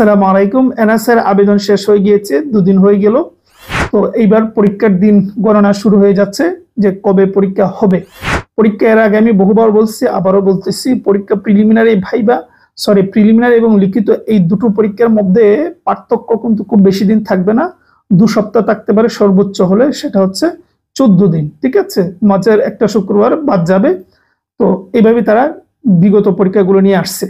আসসালামু আলাইকুম। এনএসএর আবেদন শেষ হয়ে গিয়েছে, দুদিন হয়ে গেল। তো এইবার পরীক্ষার দিন গণনা শুরু হয়ে যাচ্ছে যে কবে পরীক্ষা হবে। পরীক্ষা এর আগে আমি বহুবার বলছি, আবারও বলতেছি, পরীক্ষা প্রিলিমিনারি এবং লিখিত এই দুটো পরীক্ষার মধ্যে পার্থক্য কিন্তু খুব বেশি দিন থাকবে না। 2 সপ্তাহ থাকতে পারে সর্বোচ্চ হলে, সেটা হচ্ছে 14 দিন। ঠিক আছে, মাঝের একটা শুক্রবার বাদ যাবে। তো এইভাবে তারা বিগত পরীক্ষাগুলো নিয়ে আসছে।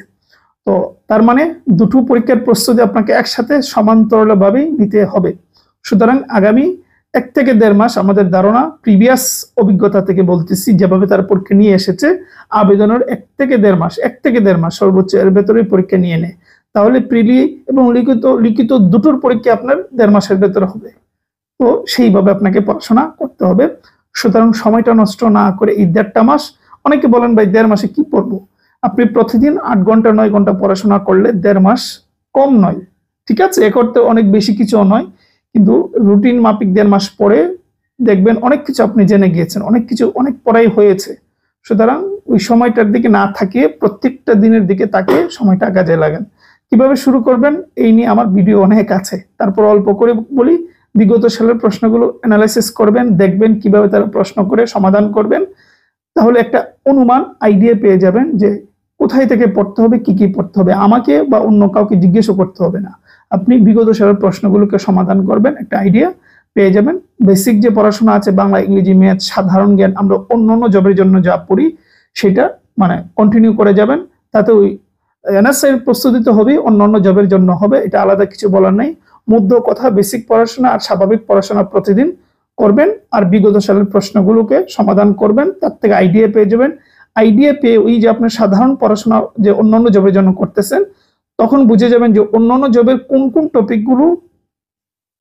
তো তার মানে দুটো পরীক্ষার প্রস্তুতি আপনাকে একসাথে সমান্তরালভাবেই নিতে হবে। সুতরাং আগামী 1 থেকে 1.5 মাস, আমাদের ধারণা প্রিভিয়াস অভিজ্ঞতা থেকে বলতেছি, যেভাবে তারা পরীক্ষা নিয়ে এসেছে, আবেদনের 1 থেকে 1.5 মাস সর্বোচ্চ এর ভেতরেই পরীক্ষা নিয়ে নেয়। তাহলে প্রিলি এবং লিখিত দুটোর পরীক্ষা আপনার 1.5 মাসের ভেতরে হবে। তো সেইভাবে আপনাকে পড়াশোনা করতে হবে। সুতরাং সময়টা নষ্ট না করে এই 1.5 মাস, অনেকে বলেন ভাই 1.5 মাসে কি পড়বো? আপনি প্রতিদিন 8 ঘন্টা 9 ঘন্টা পড়াশোনা করলে 1.5 মাস কম নয়। ঠিক আছে, এ করতে অনেক বেশি কিছু নয়, কিন্তু রুটিন মাফিক 1.5 মাস পরে দেখবেন অনেক কিছু আপনি জেনে গিয়েছেন, অনেক পড়াই হয়েছে। সুতরাং ওই সময়টার দিকে না থাকিয়ে প্রত্যেকটা দিনের দিকে তাকিয়ে সময়টা কাজে লাগান। কিভাবে শুরু করবেন এই নিয়ে আমার ভিডিও অনেক আছে, তারপর অল্প করে বলি। বিগত সালের প্রশ্নগুলো অ্যানালাইসিস করবেন, দেখবেন কিভাবে তারা প্রশ্ন করে সমাধান করবেন। তাহলে একটা অনুমান, আইডিয়া পেয়ে যাবেন যে কোথায় থেকে পড়তে হবে, কি কি পড়তে হবে। আমাকে বা অন্য কাউকে জিজ্ঞেসও করতে হবে না, আপনি বিগত সালের প্রশ্নগুলোকে সমাধান করবেন, একটা আইডিয়া পেয়ে যাবেন। বেসিক যে পড়াশোনা আছে, বাংলা, ইংরেজি, ম্যাথ, সাধারণ জ্ঞান, আমরা অন্যান্য জবের জন্য যা পড়ি সেটা কন্টিনিউ করে যাবেন। তাতে ওই এনএসআই প্রস্তুতি তো হবেই, অন্যান্য জবের জন্য হবে, এটা আলাদা কিছু বলার নাই। মধ্য কথা, বেসিক পড়াশোনা আর স্বাভাবিক পড়াশোনা প্রতিদিন করবেন, আর বিগত সালের প্রশ্নগুলোকে সমাধান করবেন, তার থেকে আইডিয়া পেয়ে যাবেন। আইডিয়া পেয়ে ওই যে আপনার সাধারণ পড়াশোনা যে অন্যান্য জবের জন্য করতেছেন, তখন বুঝে যাবেন যে অন্যান্য জবের কোন কোন টপিকগুলো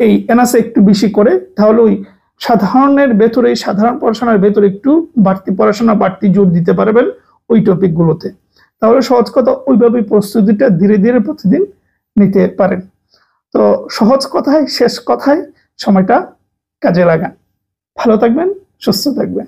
এই এনএসএ একটু বেশি করে। তাহলে ওই সাধারণ পড়াশোনার ভেতরে একটু বাড়তি জোর দিতে পারবেন ওই টপিকগুলোতে। তাহলে সহজ কথা, ওইভাবে প্রস্তুতিটা ধীরে ধীরে প্রতিদিন নিতে পারেন। তো সহজ কথায়, শেষ কথায়, সময়টা কাজে লাগান। ভালো থাকবেন, সুস্থ থাকবেন।